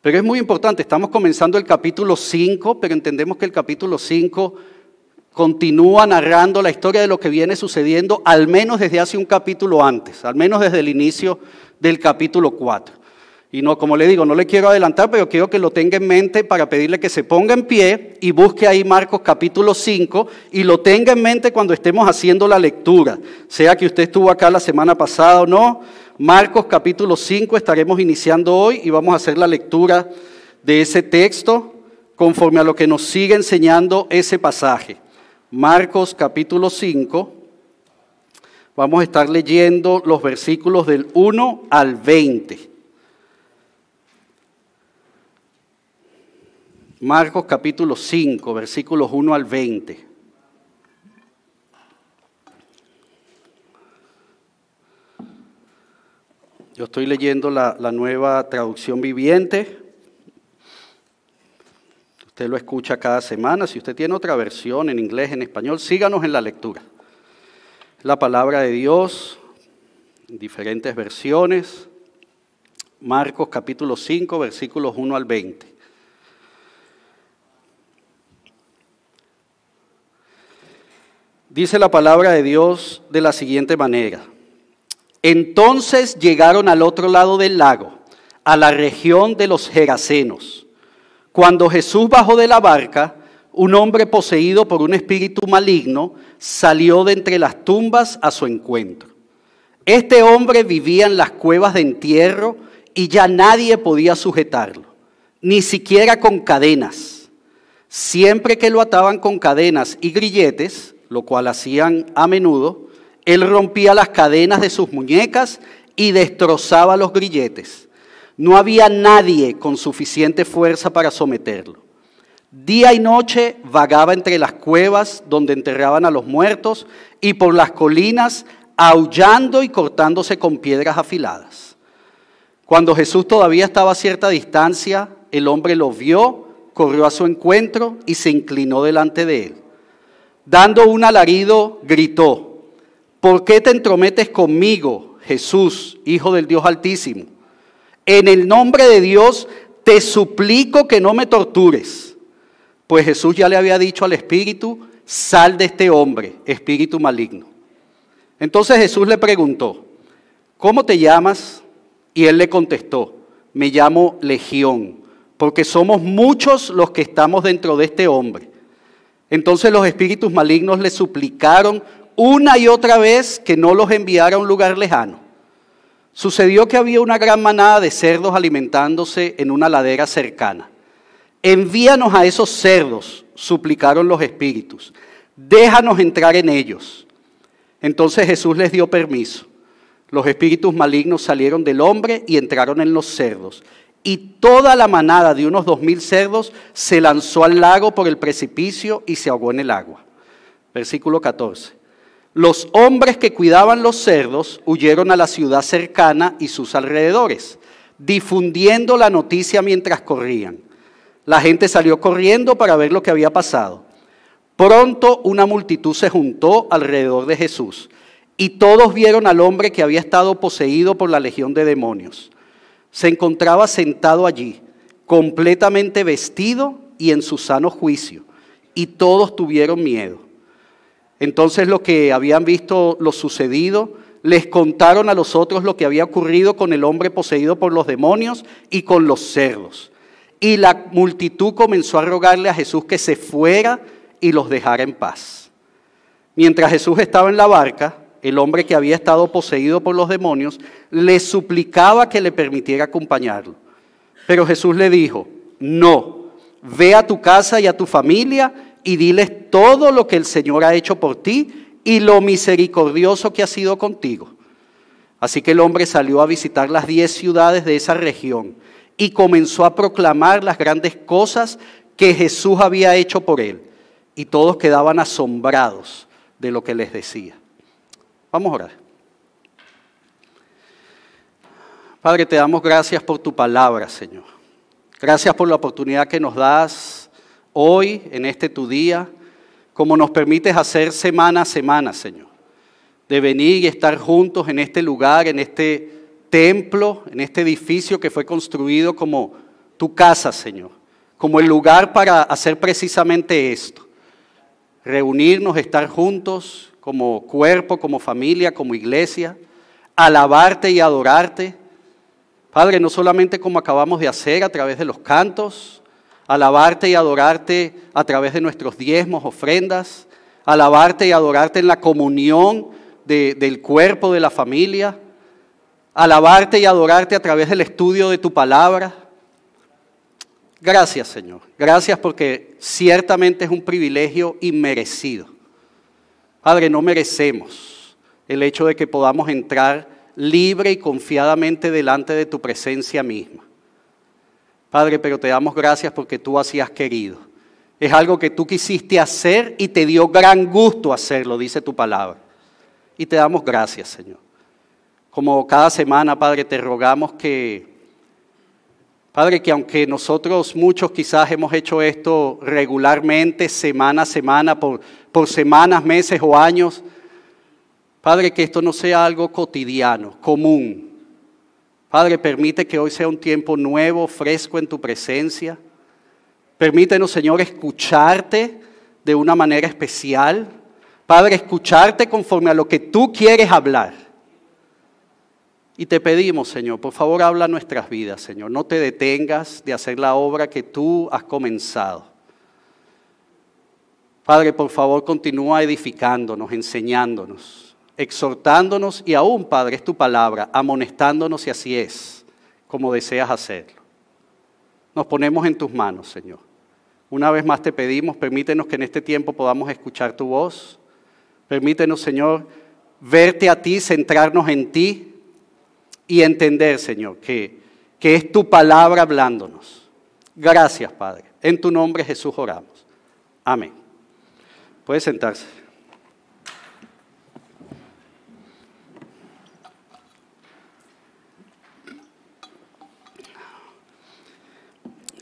Pero es muy importante, estamos comenzando el capítulo 5, pero entendemos que el capítulo 5 continúa narrando la historia de lo que viene sucediendo, al menos desde hace un capítulo antes, al menos desde el inicio del capítulo 4. Y no, como le digo, no le quiero adelantar, pero quiero que lo tenga en mente para pedirle que se ponga en pie y busque ahí Marcos capítulo 5 y lo tenga en mente cuando estemos haciendo la lectura. Sea que usted estuvo acá la semana pasada o no, Marcos capítulo 5 estaremos iniciando hoy y vamos a hacer la lectura de ese texto conforme a lo que nos sigue enseñando ese pasaje. Marcos capítulo 5, vamos a estar leyendo los versículos del 1 al 20. Marcos capítulo 5, versículos 1 al 20. Yo estoy leyendo la nueva traducción viviente. Usted lo escucha cada semana. Si usted tiene otra versión en inglés, en español, síganos en la lectura. La palabra de Dios, en diferentes versiones. Marcos capítulo 5, versículos 1 al 20. Dice la palabra de Dios de la siguiente manera. Entonces llegaron al otro lado del lago, a la región de los Gerasenos. Cuando Jesús bajó de la barca, un hombre poseído por un espíritu maligno salió de entre las tumbas a su encuentro. Este hombre vivía en las cuevas de entierro y ya nadie podía sujetarlo, ni siquiera con cadenas. Siempre que lo ataban con cadenas y grilletes, lo cual hacían a menudo, él rompía las cadenas de sus muñecas y destrozaba los grilletes. No había nadie con suficiente fuerza para someterlo. Día y noche vagaba entre las cuevas donde enterraban a los muertos y por las colinas, aullando y cortándose con piedras afiladas. Cuando Jesús todavía estaba a cierta distancia, el hombre lo vio, corrió a su encuentro y se inclinó delante de él. Dando un alarido, gritó: ¿por qué te entrometes conmigo, Jesús, Hijo del Dios Altísimo? En el nombre de Dios te suplico que no me tortures. Pues Jesús ya le había dicho al espíritu: sal de este hombre, espíritu maligno. Entonces Jesús le preguntó: ¿cómo te llamas? Y él le contestó: me llamo Legión, porque somos muchos los que estamos dentro de este hombre. Entonces los espíritus malignos le suplicaron una y otra vez que no los enviara a un lugar lejano. Sucedió que había una gran manada de cerdos alimentándose en una ladera cercana. Envíanos a esos cerdos, suplicaron los espíritus. Déjanos entrar en ellos. Entonces Jesús les dio permiso. Los espíritus malignos salieron del hombre y entraron en los cerdos. Y toda la manada de unos 2000 cerdos se lanzó al lago por el precipicio y se ahogó en el agua. Versículo 14. Los hombres que cuidaban los cerdos huyeron a la ciudad cercana y sus alrededores, difundiendo la noticia mientras corrían. La gente salió corriendo para ver lo que había pasado. Pronto una multitud se juntó alrededor de Jesús y todos vieron al hombre que había estado poseído por la legión de demonios. Se encontraba sentado allí, completamente vestido y en su sano juicio, y todos tuvieron miedo. Entonces los que habían visto lo sucedido, les contaron a los otros lo que había ocurrido con el hombre poseído por los demonios y con los cerdos. Y la multitud comenzó a rogarle a Jesús que se fuera y los dejara en paz. Mientras Jesús estaba en la barca, el hombre que había estado poseído por los demonios le suplicaba que le permitiera acompañarlo. Pero Jesús le dijo: no, ve a tu casa y a tu familia y diles todo lo que el Señor ha hecho por ti y lo misericordioso que ha sido contigo. Así que el hombre salió a visitar las 10 ciudades de esa región y comenzó a proclamar las grandes cosas que Jesús había hecho por él. Y todos quedaban asombrados de lo que les decía. Vamos a orar. Padre, te damos gracias por tu palabra, Señor. Gracias por la oportunidad que nos das hoy, en este tu día, como nos permites hacer semana a semana, Señor. De venir y estar juntos en este lugar, en este templo, en este edificio que fue construido como tu casa, Señor, como el lugar para hacer precisamente esto. Reunirnos, estar juntos como cuerpo, como familia, como iglesia, alabarte y adorarte. Padre, no solamente como acabamos de hacer a través de los cantos, alabarte y adorarte a través de nuestros diezmos, ofrendas, alabarte y adorarte en la comunión del cuerpo de la familia, alabarte y adorarte a través del estudio de tu palabra. Gracias, Señor. Gracias porque ciertamente es un privilegio inmerecido. Padre, no merecemos el hecho de que podamos entrar libre y confiadamente delante de tu presencia misma. Padre, pero te damos gracias porque tú así has querido. Es algo que tú quisiste hacer y te dio gran gusto hacerlo, dice tu palabra. Y te damos gracias, Señor. Como cada semana, Padre, te rogamos Padre, que aunque nosotros muchos quizás hemos hecho esto regularmente, semana a semana, por semanas, meses o años, Padre, que esto no sea algo cotidiano, común. Padre, permite que hoy sea un tiempo nuevo, fresco en tu presencia. Permítenos, Señor, escucharte de una manera especial. Padre, escucharte conforme a lo que tú quieres hablar. Y te pedimos, Señor, por favor, habla nuestras vidas, Señor. No te detengas de hacer la obra que tú has comenzado. Padre, por favor, continúa edificándonos, enseñándonos, exhortándonos y aún, Padre, es tu palabra, amonestándonos si así es, como deseas hacerlo. Nos ponemos en tus manos, Señor. Una vez más te pedimos, permítenos que en este tiempo podamos escuchar tu voz. Permítenos, Señor, verte a ti, centrarnos en ti y entender, Señor, que es tu palabra hablándonos. Gracias, Padre. En tu nombre, Jesús, oramos. Amén. Puede sentarse.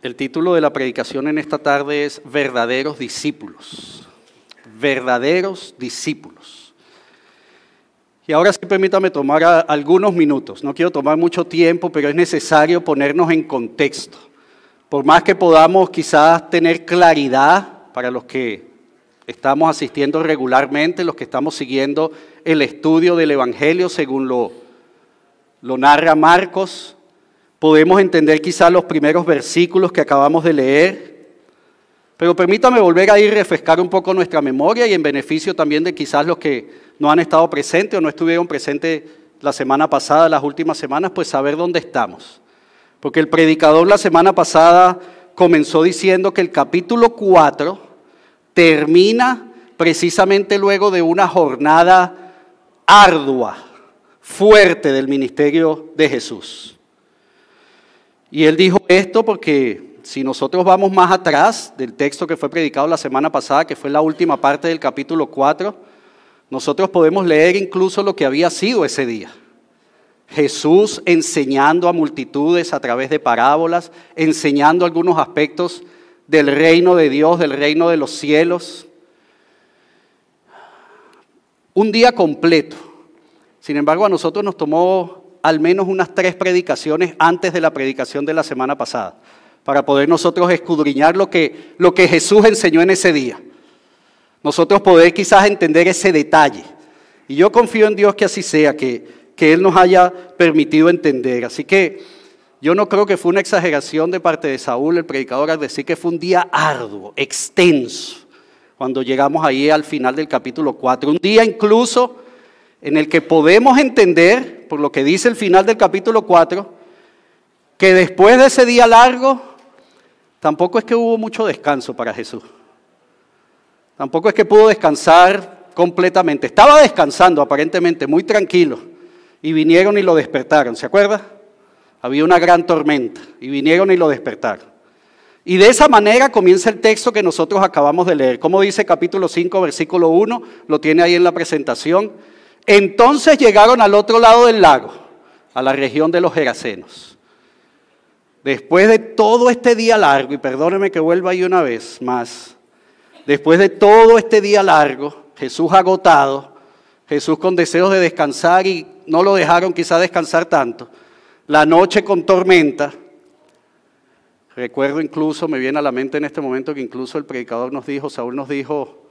El título de la predicación en esta tarde es Verdaderos discípulos. Verdaderos discípulos. Y ahora sí permítame tomar algunos minutos. No quiero tomar mucho tiempo, pero es necesario ponernos en contexto. Por más que podamos quizás tener claridad para los que estamos asistiendo regularmente, los que estamos siguiendo el estudio del Evangelio según lo narra Marcos, podemos entender quizás los primeros versículos que acabamos de leer, pero permítame volver a ir refrescar un poco nuestra memoria y en beneficio también de quizás los que no han estado presentes o no estuvieron presentes la semana pasada, las últimas semanas, pues saber dónde estamos. Porque el predicador la semana pasada comenzó diciendo que el capítulo 4 termina precisamente luego de una jornada ardua, fuerte del ministerio de Jesús. Y él dijo esto porque si nosotros vamos más atrás del texto que fue predicado la semana pasada, que fue la última parte del capítulo 4, nosotros podemos leer incluso lo que había sido ese día. Jesús enseñando a multitudes a través de parábolas, enseñando algunos aspectos del reino de Dios, del reino de los cielos. Un día completo. Sin embargo, a nosotros nos tomó al menos unas 3 predicaciones antes de la predicación de la semana pasada, para poder nosotros escudriñar lo que Jesús enseñó en ese día. Nosotros poder quizás entender ese detalle. Y yo confío en Dios que así sea, que Él nos haya permitido entender. Así que yo no creo que fue una exageración de parte de Saúl, el predicador, al decir que fue un día arduo, extenso, cuando llegamos ahí al final del capítulo 4. Un día incluso en el que podemos entender, por lo que dice el final del capítulo 4, que después de ese día largo, tampoco es que hubo mucho descanso para Jesús. Tampoco es que pudo descansar completamente. Estaba descansando aparentemente, muy tranquilo, y vinieron y lo despertaron, ¿se acuerda? Había una gran tormenta, y vinieron y lo despertaron. Y de esa manera comienza el texto que nosotros acabamos de leer. Como dice capítulo 5, versículo 1, lo tiene ahí en la presentación. Entonces llegaron al otro lado del lago, a la región de los Gerasenos. Después de todo este día largo, y perdóneme que vuelva ahí una vez más, después de todo este día largo, Jesús agotado, Jesús con deseos de descansar y no lo dejaron quizá descansar tanto, la noche con tormenta, Recuerdo incluso, me viene a la mente en este momento que incluso el predicador nos dijo, Saúl nos dijo,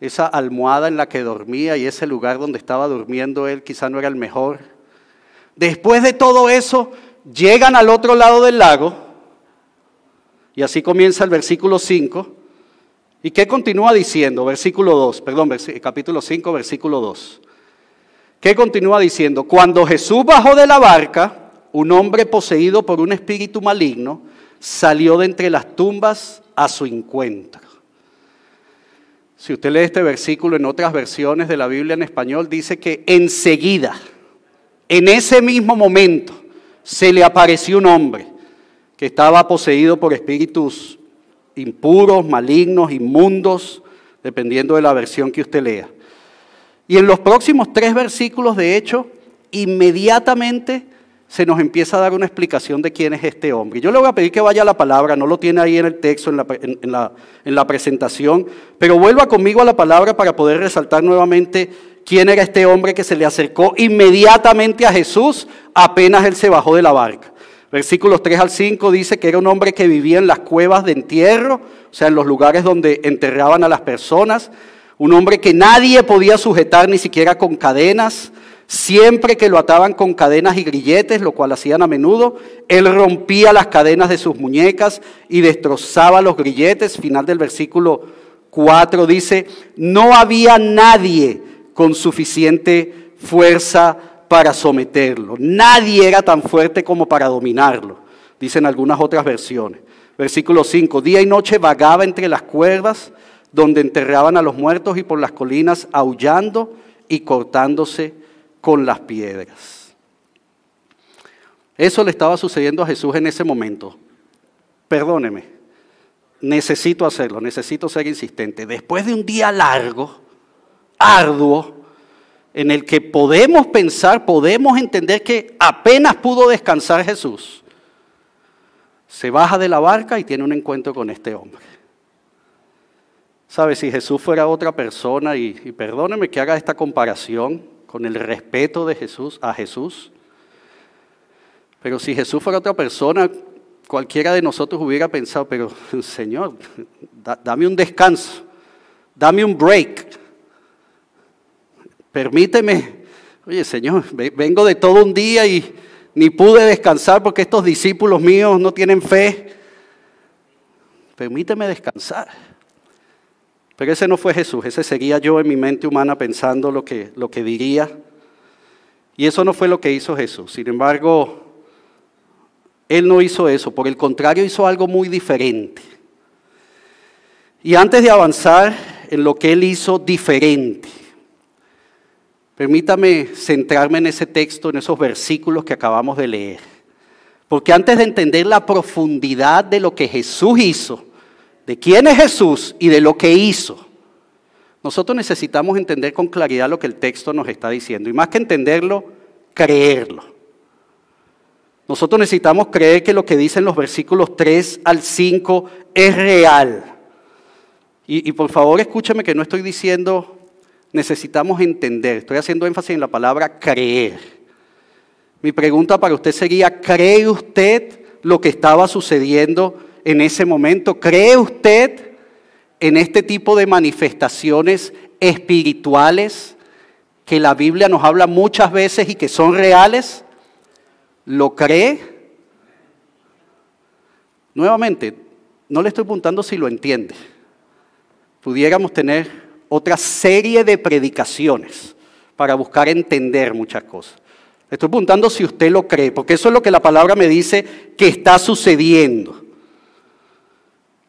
esa almohada en la que dormía y ese lugar donde estaba durmiendo él quizá no era el mejor. Después de todo eso, llegan al otro lado del lago y así comienza el versículo 5. ¿Y qué continúa diciendo? Capítulo 5, versículo 2. ¿Qué continúa diciendo? Cuando Jesús bajó de la barca, un hombre poseído por un espíritu maligno salió de entre las tumbas a su encuentro. Si usted lee este versículo en otras versiones de la Biblia en español, dice que enseguida, en ese mismo momento, se le apareció un hombre que estaba poseído por espíritus impuros, malignos, inmundos, dependiendo de la versión que usted lea. Y en los próximos 3 versículos, de hecho, inmediatamente se nos empieza a dar una explicación de quién es este hombre. Yo le voy a pedir que vaya a la palabra, no lo tiene ahí en el texto, en la presentación, pero vuelva conmigo a la palabra para poder resaltar nuevamente quién era este hombre que se le acercó inmediatamente a Jesús apenas él se bajó de la barca. Versículos 3 al 5 dice que era un hombre que vivía en las cuevas de entierro, o sea, en los lugares donde enterraban a las personas, un hombre que nadie podía sujetar ni siquiera con cadenas. Siempre que lo ataban con cadenas y grilletes, lo cual hacían a menudo, él rompía las cadenas de sus muñecas y destrozaba los grilletes. Final del versículo 4 dice, no había nadie con suficiente fuerza para someterlo. Nadie era tan fuerte como para dominarlo, dicen algunas otras versiones. Versículo 5, día y noche vagaba entre las cuerdas donde enterraban a los muertos y por las colinas aullando y cortándose con las piedras. Eso le estaba sucediendo a Jesús en ese momento. Perdóneme, necesito hacerlo, necesito ser insistente. Después de un día largo, arduo, en el que podemos pensar, podemos entender que apenas pudo descansar Jesús, se baja de la barca y tiene un encuentro con este hombre. ¿Sabe? Si Jesús fuera otra persona, y perdóneme que haga esta comparación, con el respeto de Jesús a Jesús. Pero si Jesús fuera otra persona, cualquiera de nosotros hubiera pensado, pero Señor, dame un descanso, dame un break. Permíteme, oye Señor, vengo de todo un día y ni pude descansar porque estos discípulos míos no tienen fe. Permíteme descansar. Pero ese no fue Jesús, ese sería yo en mi mente humana pensando lo que diría. Y eso no fue lo que hizo Jesús. Sin embargo, Él no hizo eso, por el contrario hizo algo muy diferente. Y antes de avanzar en lo que Él hizo diferente, permítame centrarme en ese texto, en esos versículos que acabamos de leer. Porque antes de entender la profundidad de lo que Jesús hizo, de quién es Jesús y de lo que hizo, nosotros necesitamos entender con claridad lo que el texto nos está diciendo. Y más que entenderlo, creerlo. Nosotros necesitamos creer que lo que dicen los versículos 3 al 5 es real. Y por favor escúcheme que no estoy diciendo necesitamos entender, estoy haciendo énfasis en la palabra creer. Mi pregunta para usted sería, ¿cree usted lo que estaba sucediendo en ese momento? ¿Cree usted en este tipo de manifestaciones espirituales que la Biblia nos habla muchas veces y que son reales? ¿Lo cree? Nuevamente, no le estoy preguntando si lo entiende. Pudiéramos tener otra serie de predicaciones para buscar entender muchas cosas. Le estoy preguntando si usted lo cree, porque eso es lo que la palabra me dice que está sucediendo.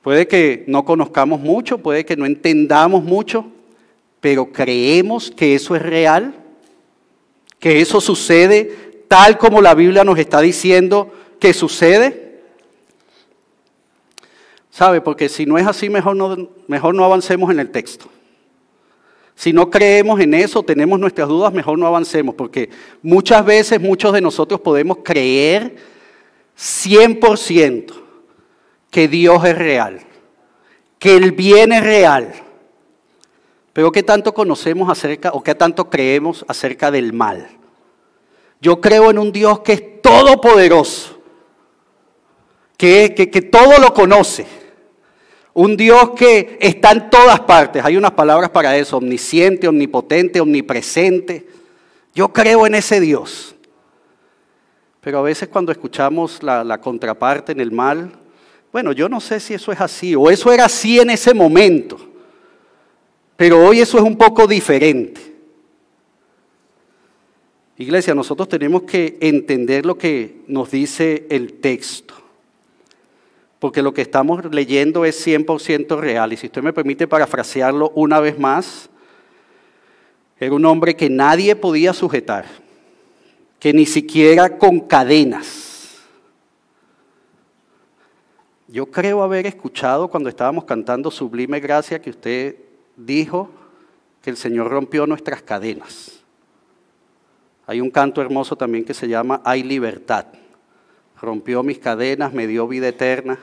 Puede que no conozcamos mucho, puede que no entendamos mucho, pero creemos que eso es real, que eso sucede tal como la Biblia nos está diciendo que sucede. ¿Sabe? Porque si no es así, mejor no avancemos en el texto. Si no creemos en eso, tenemos nuestras dudas, mejor no avancemos, porque muchas veces muchos de nosotros podemos creer 100% que Dios es real, que el bien es real, pero ¿qué tanto conocemos acerca o qué tanto creemos acerca del mal? Yo creo en un Dios que es todopoderoso, que todo lo conoce. Un Dios que está en todas partes. Hay unas palabras para eso: omnisciente, omnipotente, omnipresente. Yo creo en ese Dios. Pero a veces cuando escuchamos la contraparte en el mal, bueno, yo no sé si eso es así, o eso era así en ese momento, pero hoy eso es un poco diferente. Iglesia, nosotros tenemos que entender lo que nos dice el texto, porque lo que estamos leyendo es 100% real. Y si usted me permite parafrasearlo una vez más, era un hombre que nadie podía sujetar, que ni siquiera con cadenas. Yo creo haber escuchado cuando estábamos cantando Sublime Gracia que usted dijo que el Señor rompió nuestras cadenas. Hay un canto hermoso también que se llama Hay libertad. Rompió mis cadenas, me dio vida eterna.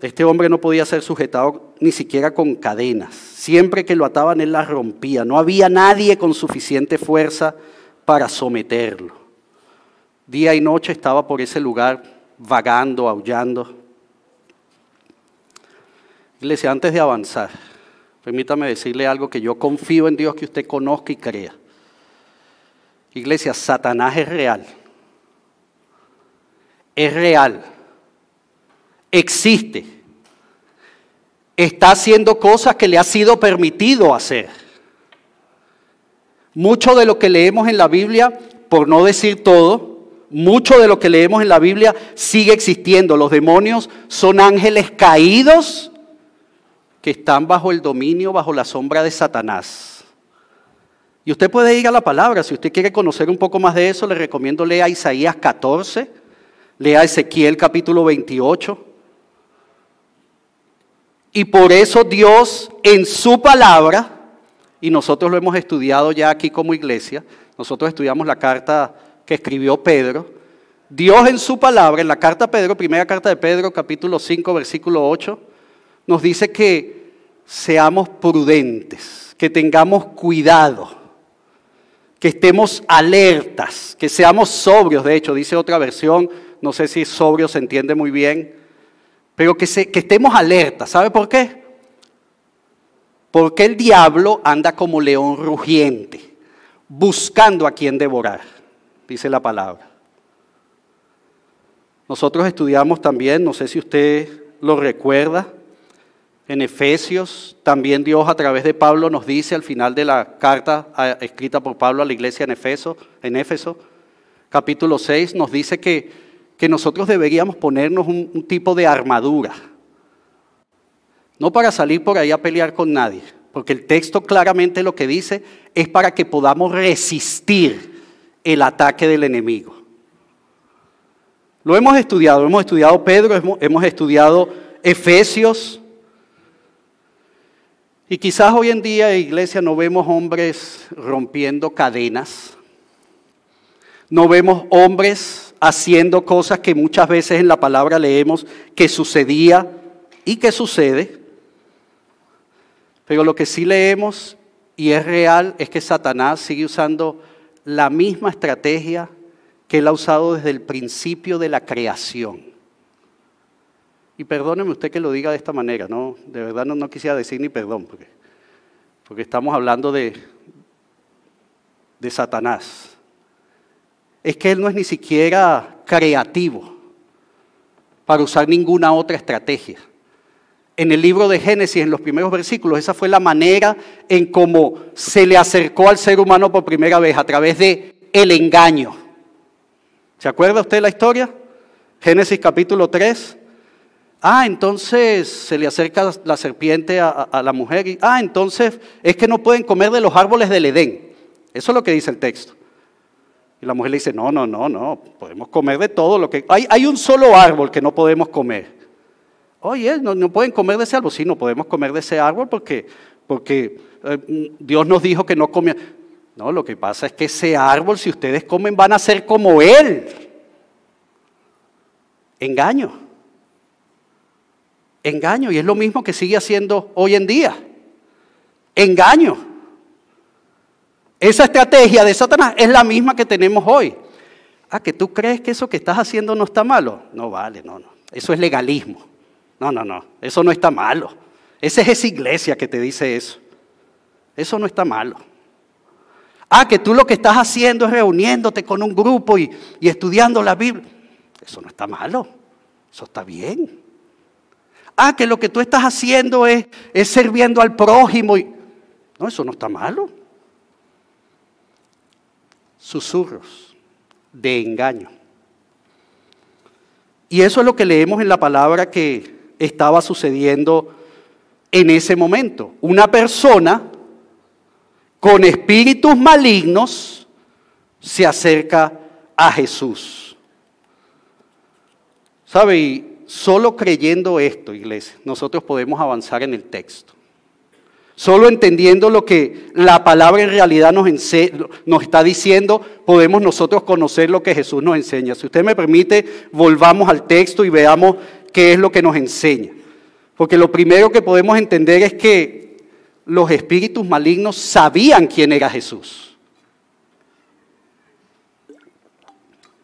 Este hombre no podía ser sujetado ni siquiera con cadenas. Siempre que lo ataban, él las rompía. No había nadie con suficiente fuerza para someterlo. Día y noche estaba por ese lugar vagando, aullando. Iglesia, antes de avanzar, permítame decirle algo que yo confío en Dios que usted conozca y crea. Iglesia, Satanás es real. Es real. Existe. Está haciendo cosas que le ha sido permitido hacer. Mucho de lo que leemos en la Biblia, por no decir todo, mucho de lo que leemos en la Biblia sigue existiendo. Los demonios son ángeles caídos que están bajo el dominio, bajo la sombra de Satanás. Y usted puede ir a la palabra. Si usted quiere conocer un poco más de eso, le recomiendo lea Isaías 14, lea Ezequiel capítulo 28. Y por eso Dios en su palabra, y nosotros lo hemos estudiado ya aquí como iglesia, nosotros estudiamos la carta que escribió Pedro, Dios en su palabra, en la carta a Pedro, primera carta de Pedro, capítulo 5, versículo 8, nos dice que seamos prudentes, que tengamos cuidado, que estemos alertas, que seamos sobrios. De hecho, dice otra versión, no sé si sobrio se entiende muy bien, pero que estemos alertas. ¿Sabe por qué? Porque el diablo anda como león rugiente, buscando a quien devorar, dice la palabra. Nosotros estudiamos también, no sé si usted lo recuerda, en Efesios, también Dios a través de Pablo nos dice al final de la carta escrita por Pablo a la iglesia en Éfeso, capítulo 6, nos dice que nosotros deberíamos ponernos un tipo de armadura. No para salir por ahí a pelear con nadie, porque el texto claramente lo que dice es para que podamos resistir el ataque del enemigo. Lo hemos estudiado Pedro, hemos estudiado Efesios. Y quizás hoy en día, iglesia, no vemos hombres rompiendo cadenas. No vemos hombres haciendo cosas que muchas veces en la palabra leemos que sucedía y que sucede. Pero lo que sí leemos, y es real, es que Satanás sigue usando la misma estrategia que él ha usado desde el principio de la creación. Y perdóneme usted que lo diga de esta manera, ¿no? De verdad no quisiera decir ni perdón, porque estamos hablando de Satanás. Es que él no es ni siquiera creativo para usar ninguna otra estrategia. En el libro de Génesis, en los primeros versículos, esa fue la manera en cómo se le acercó al ser humano por primera vez, a través de el engaño. ¿Se acuerda usted la historia? Génesis capítulo 3. Entonces se le acerca la serpiente a la mujer y, entonces es que no pueden comer de los árboles del Edén. Eso es lo que dice el texto. Y la mujer le dice, no, podemos comer de todo lo que... Hay un solo árbol que no podemos comer. Oye, no pueden comer de ese árbol. Sí, no podemos comer de ese árbol porque Dios nos dijo que no comía. No, lo que pasa es que ese árbol, si ustedes comen, van a ser como él. Engaño, y es lo mismo que sigue haciendo hoy en día. Engaño. Esa estrategia de Satanás es la misma que tenemos hoy. ¿Que tú crees que eso que estás haciendo no está malo? No vale, no. Eso es legalismo. No. Eso no está malo. Esa es esa iglesia que te dice eso. Eso no está malo. Que tú lo que estás haciendo es reuniéndote con un grupo y estudiando la Biblia. Eso no está malo. Eso está bien. Que lo que tú estás haciendo es sirviendo al prójimo. No, eso no está malo. Susurros de engaño. Y eso es lo que leemos en la palabra que estaba sucediendo en ese momento. Una persona con espíritus malignos se acerca a Jesús. ¿Sabe? Y solo creyendo esto, iglesia, nosotros podemos avanzar en el texto. Solo entendiendo lo que la palabra en realidad nos está diciendo, podemos nosotros conocer lo que Jesús nos enseña. Si usted me permite, volvamos al texto y veamos qué es lo que nos enseña. Porque lo primero que podemos entender es que los espíritus malignos sabían quién era Jesús.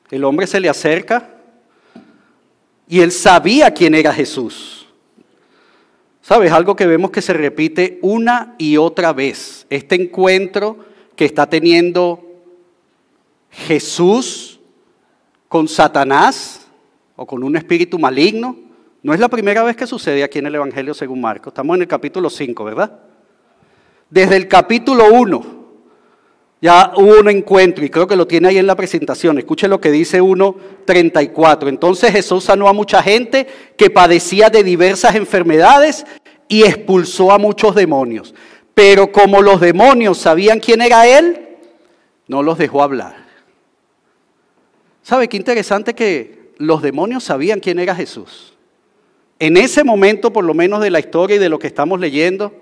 El hombre se le acerca y él sabía quién era Jesús. ¿Sabes? Algo que vemos que se repite una y otra vez. Este encuentro que está teniendo Jesús con Satanás o con un espíritu maligno, no es la primera vez que sucede aquí en el Evangelio según Marcos. Estamos en el capítulo 5, ¿verdad? Desde el capítulo 1 ya hubo un encuentro y creo que lo tiene ahí en la presentación. Escuche lo que dice 1:34. Entonces Jesús sanó a mucha gente que padecía de diversas enfermedades y expulsó a muchos demonios. Pero como los demonios sabían quién era Él, no los dejó hablar. ¿Sabe qué interesante que los demonios sabían quién era Jesús? En ese momento, por lo menos de la historia y de lo que estamos leyendo,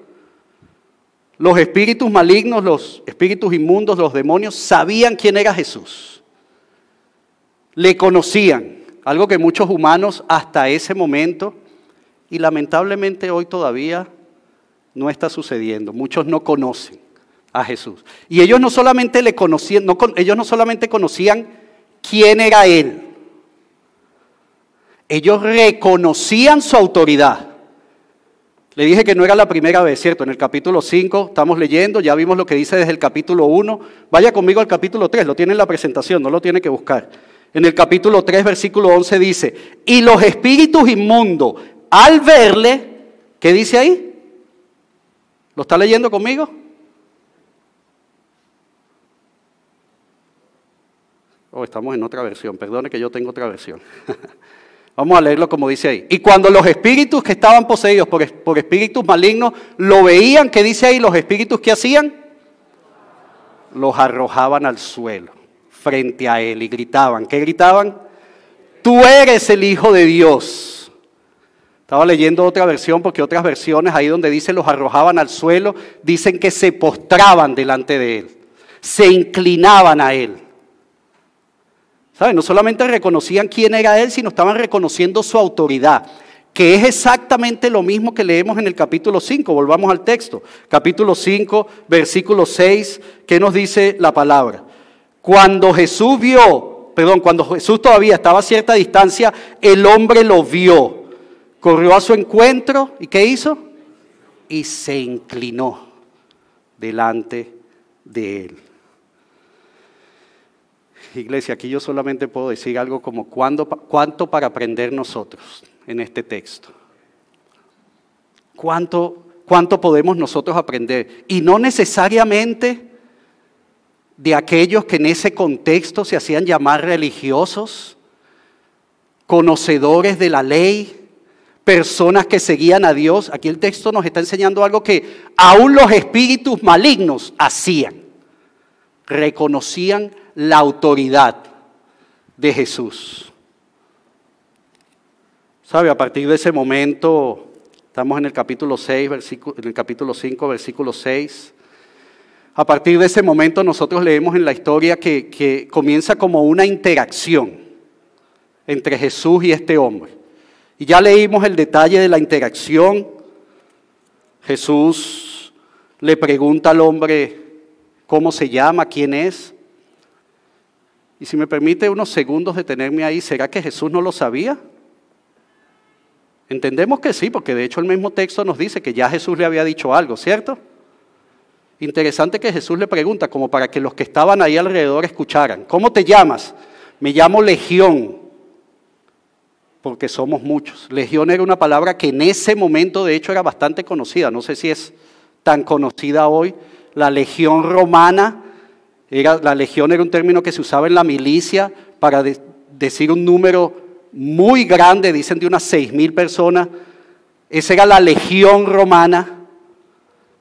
los espíritus malignos, los espíritus inmundos, los demonios, sabían quién era Jesús. Le conocían, algo que muchos humanos hasta ese momento, y lamentablemente hoy todavía no está sucediendo. Muchos no conocen a Jesús. Y ellos no solamente le conocían, ellos no solamente conocían quién era Él, ellos reconocían su autoridad. Le dije que no era la primera vez, ¿cierto? En el capítulo 5 estamos leyendo, ya vimos lo que dice desde el capítulo 1. Vaya conmigo al capítulo 3, lo tiene en la presentación, no lo tiene que buscar. En el capítulo 3, versículo 11 dice, y los espíritus inmundos, al verle, ¿qué dice ahí? ¿Lo está leyendo conmigo? Estamos en otra versión, perdone que yo tengo otra versión. Vamos a leerlo como dice ahí. Y cuando los espíritus que estaban poseídos por espíritus malignos lo veían, ¿qué dice ahí? Los espíritus, ¿qué hacían? Los arrojaban al suelo frente a él y gritaban. ¿Qué gritaban? Tú eres el Hijo de Dios. Estaba leyendo otra versión porque otras versiones ahí donde dice los arrojaban al suelo, dicen que se postraban delante de él, se inclinaban a él. ¿Saben? No solamente reconocían quién era Él, sino estaban reconociendo su autoridad, que es exactamente lo mismo que leemos en el capítulo 5. Volvamos al texto. Capítulo 5, versículo 6, ¿qué nos dice la palabra? Cuando Jesús todavía estaba a cierta distancia, el hombre lo vio, corrió a su encuentro, ¿y qué hizo? Y se inclinó delante de él. Iglesia, aquí yo solamente puedo decir algo como cuánto para aprender nosotros en este texto. ¿Cuánto podemos nosotros aprender? Y no necesariamente de aquellos que en ese contexto se hacían llamar religiosos, conocedores de la ley, personas que seguían a Dios. Aquí el texto nos está enseñando algo que aún los espíritus malignos hacían. Reconocían la autoridad de Jesús. ¿Sabe? A partir de ese momento, estamos en el capítulo 6, en el capítulo 5, versículo 6. A partir de ese momento nosotros leemos en la historia que comienza como una interacción entre Jesús y este hombre. Y ya leímos el detalle de la interacción. Jesús le pregunta al hombre cómo se llama, quién es. Y si me permite unos segundos detenerme ahí, ¿será que Jesús no lo sabía? Entendemos que sí, porque de hecho el mismo texto nos dice que ya Jesús le había dicho algo, ¿cierto? Interesante que Jesús le pregunta, como para que los que estaban ahí alrededor escucharan. ¿Cómo te llamas? Me llamo Legión, porque somos muchos. Legión era una palabra que en ese momento de hecho era bastante conocida. No sé si es tan conocida hoy. La legión romana, la legión era un término que se usaba en la milicia para decir un número muy grande, dicen de unas 6,000 personas. Esa era la legión romana.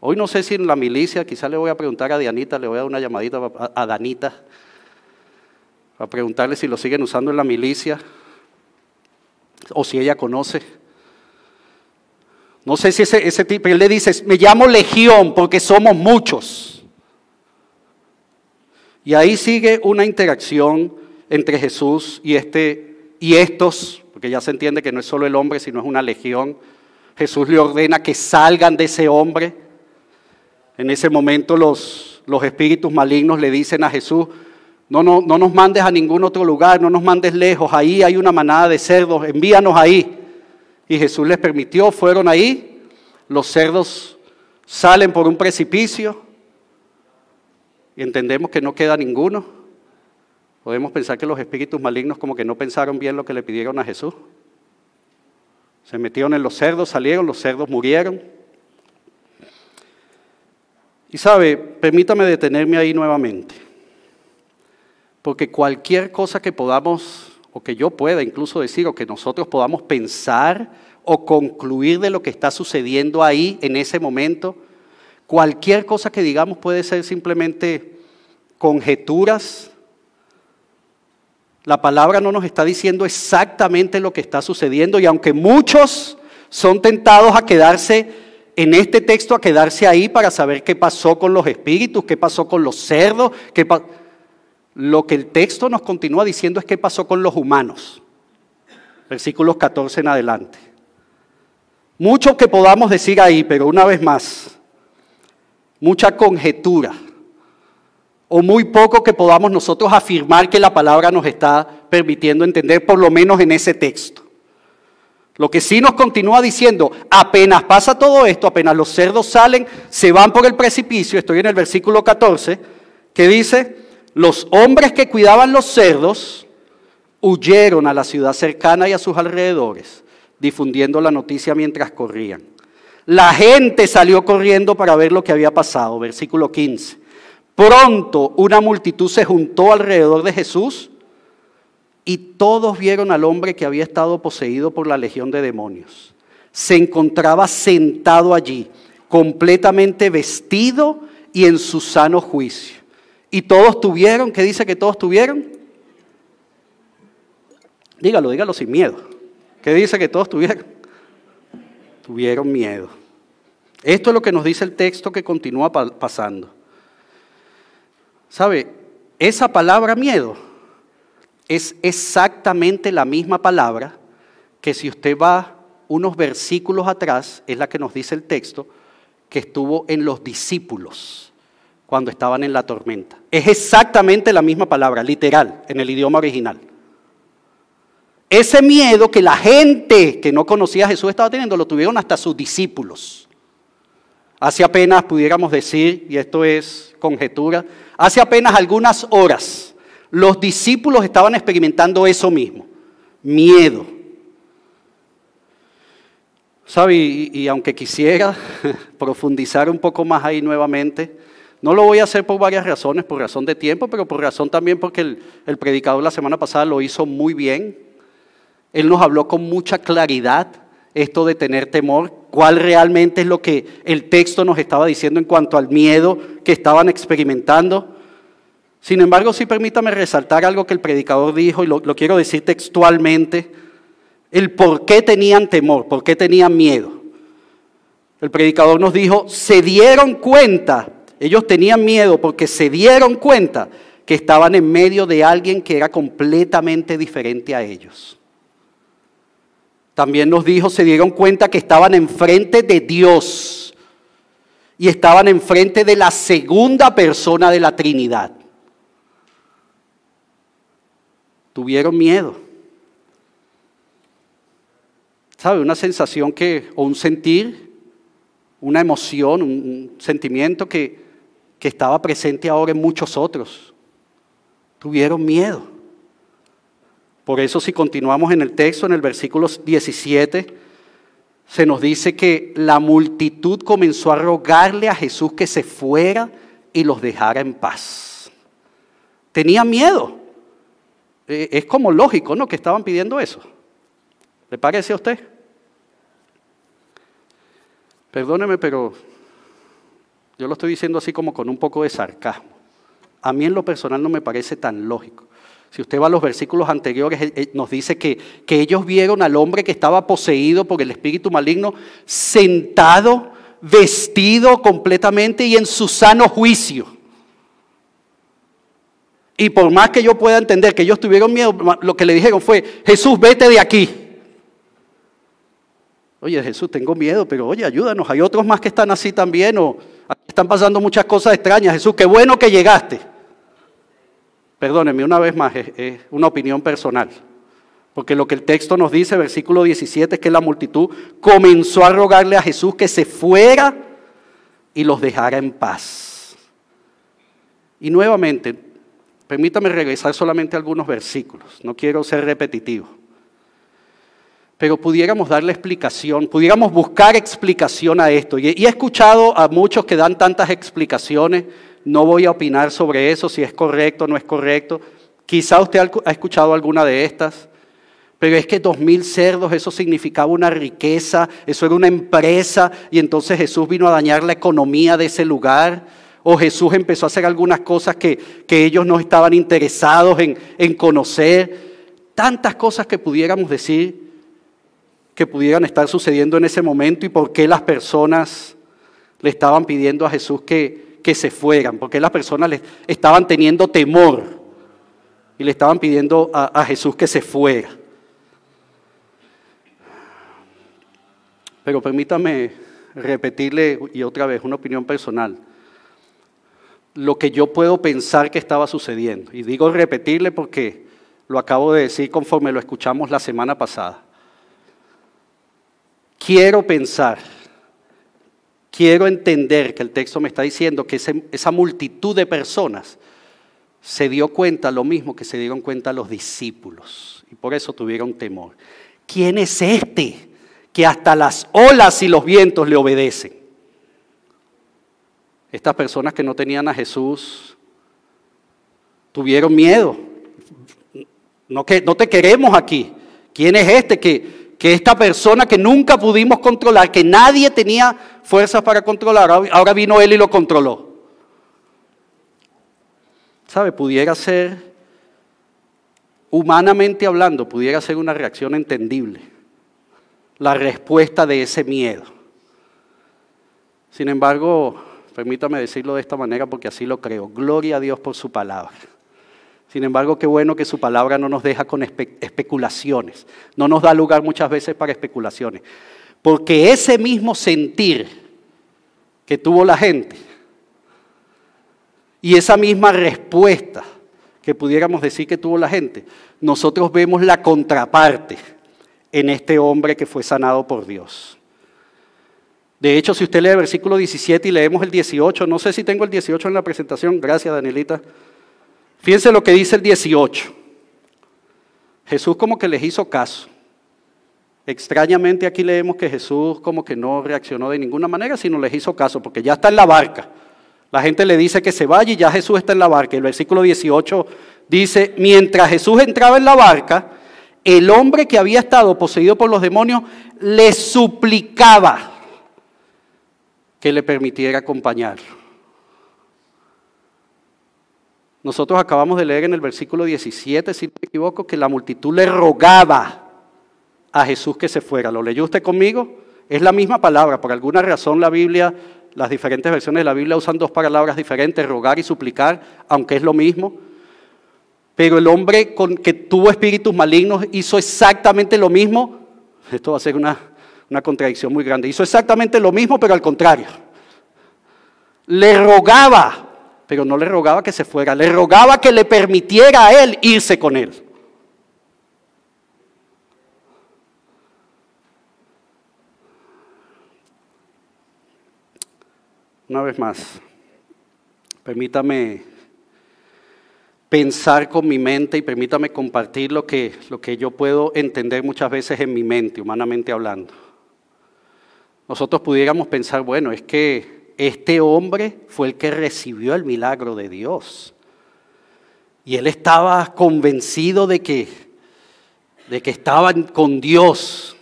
Hoy no sé si en la milicia, quizás le voy a preguntar a Dianita, le voy a dar una llamadita a Danita, para preguntarle si lo siguen usando en la milicia, o si ella conoce. No sé si ese tipo, él le dice, me llamo Legión porque somos muchos. Y ahí sigue una interacción entre Jesús y estos, porque ya se entiende que no es solo el hombre, sino es una legión. Jesús le ordena que salgan de ese hombre. En ese momento los espíritus malignos le dicen a Jesús, no nos mandes a ningún otro lugar, no nos mandes lejos, ahí hay una manada de cerdos, envíanos ahí. Y Jesús les permitió, fueron ahí, los cerdos salen por un precipicio y entendemos que no queda ninguno. Podemos pensar que los espíritus malignos como que no pensaron bien lo que le pidieron a Jesús. Se metieron en los cerdos, salieron, los cerdos murieron. Y sabe, permítame detenerme ahí nuevamente, porque cualquier cosa que podamos, o que yo pueda incluso decir, o que nosotros podamos pensar o concluir de lo que está sucediendo ahí en ese momento, cualquier cosa que digamos puede ser simplemente conjeturas. La palabra no nos está diciendo exactamente lo que está sucediendo, y aunque muchos son tentados a quedarse en este texto, a quedarse ahí para saber qué pasó con los espíritus, qué pasó con los cerdos, lo que el texto nos continúa diciendo es qué pasó con los humanos. Versículos 14 en adelante. Mucho que podamos decir ahí, pero una vez más, mucha conjetura, o muy poco que podamos nosotros afirmar que la palabra nos está permitiendo entender, por lo menos en ese texto. Lo que sí nos continúa diciendo, apenas pasa todo esto, apenas los cerdos salen, se van por el precipicio, estoy en el versículo 14, que dice, los hombres que cuidaban los cerdos huyeron a la ciudad cercana y a sus alrededores, difundiendo la noticia mientras corrían. La gente salió corriendo para ver lo que había pasado, versículo 15. Pronto una multitud se juntó alrededor de Jesús y todos vieron al hombre que había estado poseído por la legión de demonios. Se encontraba sentado allí, completamente vestido y en su sano juicio. Y todos tuvieron, ¿qué dice que todos tuvieron? Dígalo sin miedo. ¿Qué dice que todos tuvieron? Tuvieron miedo. Esto es lo que nos dice el texto que continúa pasando. ¿Sabe? Esa palabra miedo es exactamente la misma palabra que si usted va unos versículos atrás, es la que nos dice el texto, que estuvo en los discípulos cuando estaban en la tormenta. Es exactamente la misma palabra, literal, en el idioma original. Ese miedo que la gente que no conocía a Jesús estaba teniendo, lo tuvieron hasta sus discípulos. Hace apenas, pudiéramos decir, y esto es conjetura, hace apenas algunas horas, los discípulos estaban experimentando eso mismo, miedo. ¿Sabe? Y aunque quisiera profundizar un poco más ahí nuevamente, no lo voy a hacer por varias razones, por razón de tiempo, pero por razón también porque el predicador la semana pasada lo hizo muy bien. Él nos habló con mucha claridad esto de tener temor, cuál realmente es lo que el texto nos estaba diciendo en cuanto al miedo que estaban experimentando. Sin embargo, sí permítame resaltar algo que el predicador dijo, y lo quiero decir textualmente, el por qué tenían temor, por qué tenían miedo. El predicador nos dijo, se dieron cuenta, ellos tenían miedo porque se dieron cuenta que estaban en medio de alguien que era completamente diferente a ellos. También nos dijo, se dieron cuenta que estaban enfrente de Dios y estaban enfrente de la segunda persona de la Trinidad. tuvieron miedo. ¿Sabe? Una sensación o un sentir, una emoción, un sentimiento que estaba presente ahora en muchos otros. Tuvieron miedo. Por eso si continuamos en el texto, en el versículo 17, se nos dice que la multitud comenzó a rogarle a Jesús que se fuera y los dejara en paz. Tenía miedo. Es como lógico, ¿no?, que estaban pidiendo eso. ¿Le parece a usted? Perdóneme, pero yo lo estoy diciendo así como con un poco de sarcasmo. A mí en lo personal no me parece tan lógico. Si usted va a los versículos anteriores, nos dice que ellos vieron al hombre que estaba poseído por el espíritu maligno sentado, vestido completamente y en su sano juicio. Y por más que yo pueda entender que ellos tuvieron miedo, lo que le dijeron fue: Jesús, vete de aquí. Oye, Jesús, tengo miedo, pero oye, ayúdanos. Hay otros más que están así también, o aquí están pasando muchas cosas extrañas. Jesús, qué bueno que llegaste. Perdónenme, una vez más, es una opinión personal. Porque lo que el texto nos dice, versículo 17, es que la multitud comenzó a rogarle a Jesús que se fuera y los dejara en paz. Y nuevamente, permítame regresar solamente a algunos versículos. No quiero ser repetitivo. Pero pudiéramos darle explicación, pudiéramos buscar explicación a esto. Y he escuchado a muchos que dan tantas explicaciones. No voy a opinar sobre eso, si es correcto o no es correcto. Quizá usted ha escuchado alguna de estas. Pero es que 2,000 cerdos, eso significaba una riqueza, eso era una empresa. Y entonces Jesús vino a dañar la economía de ese lugar. O Jesús empezó a hacer algunas cosas que ellos no estaban interesados en conocer. Tantas cosas que pudiéramos decir que pudieran estar sucediendo en ese momento, y por qué las personas le estaban pidiendo a Jesús que se fueran, por qué las personas le estaban teniendo temor y le estaban pidiendo a Jesús que se fuera. Pero permítame repetirle y otra vez una opinión personal, lo que yo puedo pensar que estaba sucediendo, y digo repetirle porque lo acabo de decir conforme lo escuchamos la semana pasada. Quiero pensar, quiero entender que el texto me está diciendo que esa multitud de personas se dio cuenta lo mismo que se dieron cuenta los discípulos, y por eso tuvieron temor. ¿Quién es este que hasta las olas y los vientos le obedecen? Estas personas que no tenían a Jesús tuvieron miedo. No te queremos aquí. ¿Quién es este que esta persona que nunca pudimos controlar, que nadie tenía fuerzas para controlar, ahora vino él y lo controló? ¿Sabe? Pudiera ser, humanamente hablando, pudiera ser una reacción entendible, la respuesta de ese miedo. Sin embargo, permítame decirlo de esta manera porque así lo creo. Gloria a Dios por su palabra. Sin embargo, qué bueno que su palabra no nos deja con especulaciones, no nos da lugar muchas veces para especulaciones, porque ese mismo sentir que tuvo la gente y esa misma respuesta que pudiéramos decir que tuvo la gente, nosotros vemos la contraparte en este hombre que fue sanado por Dios. De hecho, si usted lee el versículo 17 y leemos el 18, no sé si tengo el 18 en la presentación, gracias Danielita. Fíjense lo que dice el 18. Jesús como que les hizo caso. Extrañamente aquí leemos que Jesús como que no reaccionó de ninguna manera, sino les hizo caso, porque ya está en la barca. La gente le dice que se vaya y ya Jesús está en la barca. El versículo 18 dice: mientras Jesús entraba en la barca, el hombre que había estado poseído por los demonios le suplicaba que le permitiera acompañarlo. Nosotros acabamos de leer en el versículo 17, si no me equivoco, que la multitud le rogaba a Jesús que se fuera. ¿Lo leyó usted conmigo? Es la misma palabra. Por alguna razón la Biblia, las diferentes versiones de la Biblia usan dos palabras diferentes, rogar y suplicar, aunque es lo mismo. Pero el hombre que tuvo espíritus malignos hizo exactamente lo mismo. Esto va a ser una contradicción muy grande. Hizo exactamente lo mismo, pero al contrario. Le rogaba, pero no le rogaba que se fuera, le rogaba que le permitiera a él irse con él. Una vez más, permítame pensar con mi mente y permítame compartir lo que yo puedo entender muchas veces en mi mente, humanamente hablando. Nosotros pudiéramos pensar, bueno, es que este hombre fue el que recibió el milagro de Dios. Y él estaba convencido de que estaba con Dios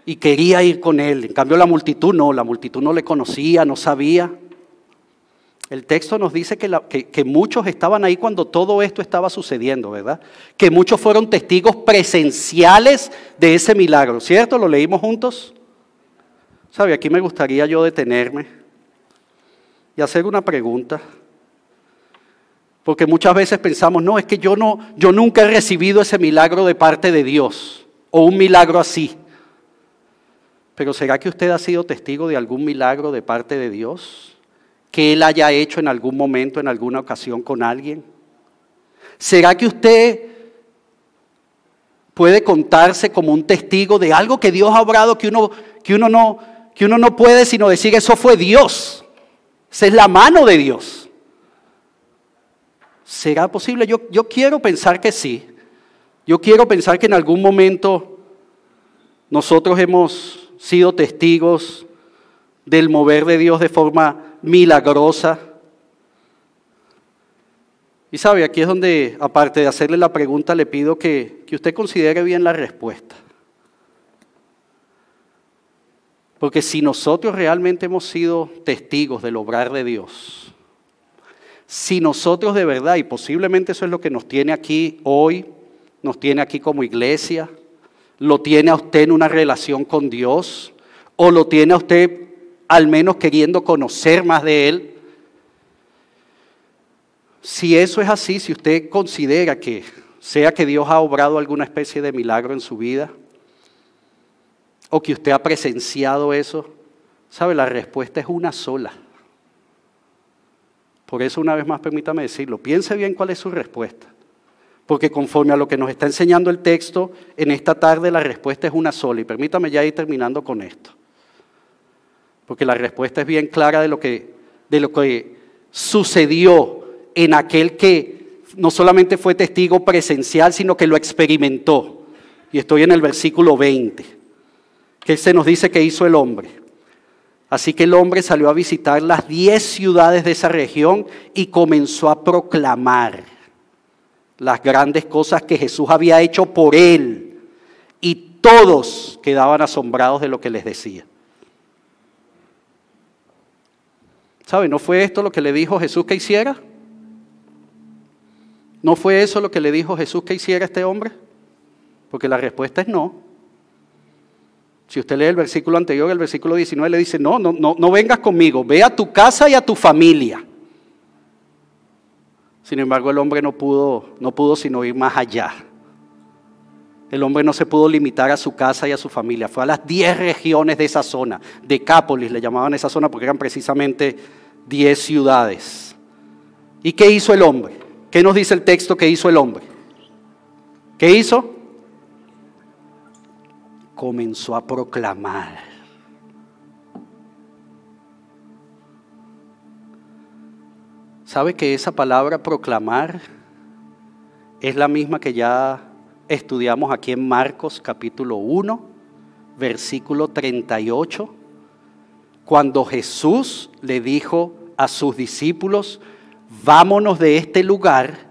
y quería ir con él. En cambio la multitud no le conocía, no sabía. El texto nos dice que muchos estaban ahí cuando todo esto estaba sucediendo, ¿verdad? Que muchos fueron testigos presenciales de ese milagro, ¿cierto? ¿Lo leímos juntos? ¿Sabe? Aquí me gustaría yo detenerme y hacer una pregunta. Porque muchas veces pensamos, no, es que yo nunca he recibido ese milagro de parte de Dios, o un milagro así. Pero ¿será que usted ha sido testigo de algún milagro de parte de Dios? Que Él haya hecho en algún momento, en alguna ocasión con alguien. ¿Será que usted puede contarse como un testigo de algo que Dios ha obrado que uno no puede sino decir eso fue Dios? Esa es la mano de Dios. ¿Será posible? Yo quiero pensar que sí. Yo quiero pensar que en algún momento nosotros hemos sido testigos del mover de Dios de forma milagrosa. Y sabe, aquí es donde, aparte de hacerle la pregunta, le pido que usted considere bien la respuesta. Porque si nosotros realmente hemos sido testigos del obrar de Dios, si nosotros de verdad, y posiblemente eso es lo que nos tiene aquí hoy, nos tiene aquí como iglesia, lo tiene a usted en una relación con Dios, o lo tiene a usted al menos queriendo conocer más de Él. Si eso es así, si usted considera que sea que Dios ha obrado alguna especie de milagro en su vida, o que usted ha presenciado eso, ¿sabe? La respuesta es una sola. Por eso, una vez más, permítame decirlo, piense bien cuál es su respuesta. Porque conforme a lo que nos está enseñando el texto, en esta tarde la respuesta es una sola. Y permítame ya ir terminando con esto. Porque la respuesta es bien clara de lo que sucedió en aquel que no solamente fue testigo presencial, sino que lo experimentó. Y estoy en el versículo 20, que se nos dice que hizo el hombre. Así que el hombre salió a visitar las 10 ciudades de esa región y comenzó a proclamar las grandes cosas que Jesús había hecho por él. Y todos quedaban asombrados de lo que les decía. ¿Sabe? ¿No fue esto lo que le dijo Jesús que hiciera? ¿No fue eso lo que le dijo Jesús que hiciera a este hombre? Porque la respuesta es no. Si usted lee el versículo anterior, el versículo 19 le dice, no vengas conmigo, ve a tu casa y a tu familia. Sin embargo, el hombre no pudo sino ir más allá. El hombre no se pudo limitar a su casa y a su familia. Fue a las 10 regiones de esa zona. Decápolis le llamaban esa zona porque eran precisamente 10 ciudades. ¿Y qué hizo el hombre? ¿Qué nos dice el texto que hizo el hombre? ¿Qué hizo? Comenzó a proclamar. ¿Sabe que esa palabra proclamar es la misma que ya estudiamos aquí en Marcos capítulo 1, versículo 38? Cuando Jesús le dijo a sus discípulos, vámonos de este lugar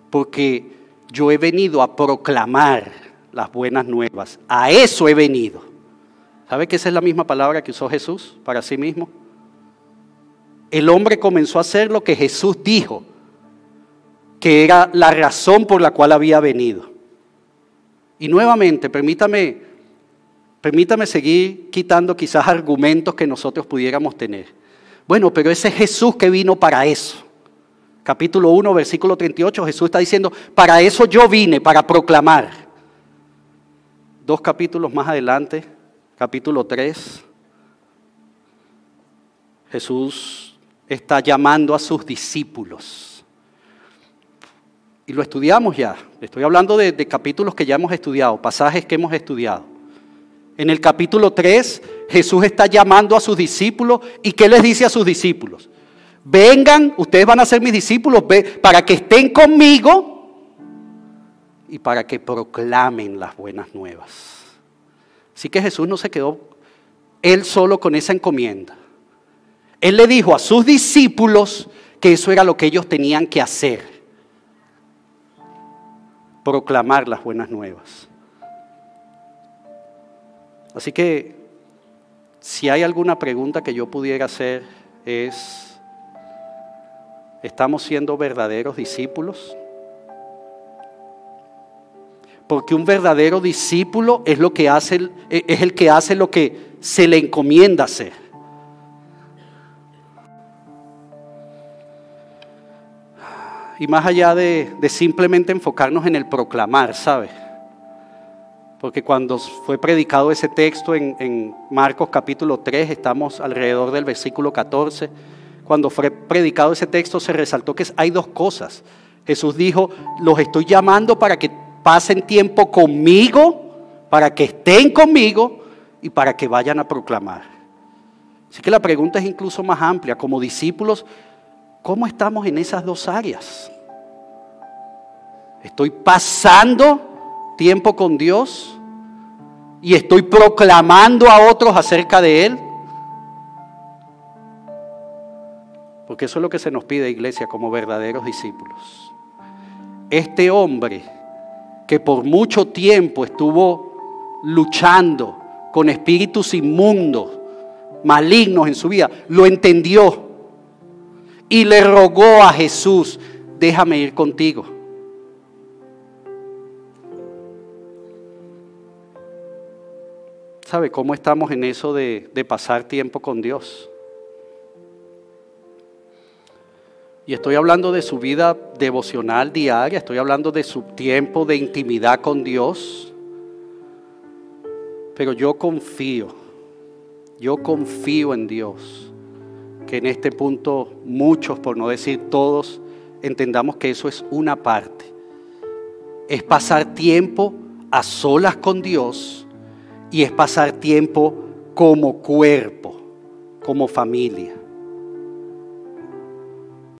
porque yo he venido a proclamar las buenas nuevas. A eso he venido. ¿Sabe que esa es la misma palabra que usó Jesús para sí mismo? El hombre comenzó a hacer lo que Jesús dijo, que era la razón por la cual había venido. Y nuevamente, permítame seguir quitando quizás argumentos que nosotros pudiéramos tener. Bueno, pero ese Jesús que vino para eso. Capítulo 1, versículo 38, Jesús está diciendo, para eso yo vine, para proclamar. 2 capítulos más adelante, capítulo 3, Jesús está llamando a sus discípulos. Y lo estudiamos ya. Estoy hablando de capítulos que ya hemos estudiado, pasajes que hemos estudiado. En el capítulo 3, Jesús está llamando a sus discípulos. ¿Y qué les dice a sus discípulos? Vengan, ustedes van a ser mis discípulos para que estén conmigo y para que proclamen las buenas nuevas. Así que Jesús no se quedó él solo con esa encomienda. Él le dijo a sus discípulos que eso era lo que ellos tenían que hacer. Proclamar las buenas nuevas. Así que si hay alguna pregunta que yo pudiera hacer es, ¿estamos siendo verdaderos discípulos? Porque un verdadero discípulo es el que hace lo que se le encomienda hacer. Y más allá de simplemente enfocarnos en el proclamar, ¿sabe? Porque cuando fue predicado ese texto en Marcos capítulo 3, estamos alrededor del versículo 14. Cuando fue predicado ese texto se resaltó que hay dos cosas. Jesús dijo, los estoy llamando para que pasen tiempo conmigo, para que estén conmigo y para que vayan a proclamar. Así que la pregunta es incluso más amplia. Como discípulos, ¿cómo estamos en esas dos áreas? ¿Estoy pasando tiempo con Dios y estoy proclamando a otros acerca de Él? Porque eso es lo que se nos pide, iglesia, como verdaderos discípulos. Este hombre que por mucho tiempo estuvo luchando con espíritus inmundos, malignos en su vida, lo entendió y le rogó a Jesús, déjame ir contigo. ¿Sabe cómo estamos en eso de pasar tiempo con Dios? Y estoy hablando de su vida devocional diaria, estoy hablando de su tiempo de intimidad con Dios. Pero yo confío en Dios, que en este punto muchos, por no decir todos, entendamos que eso es una parte. Es pasar tiempo a solas con Dios y es pasar tiempo como cuerpo, como familia.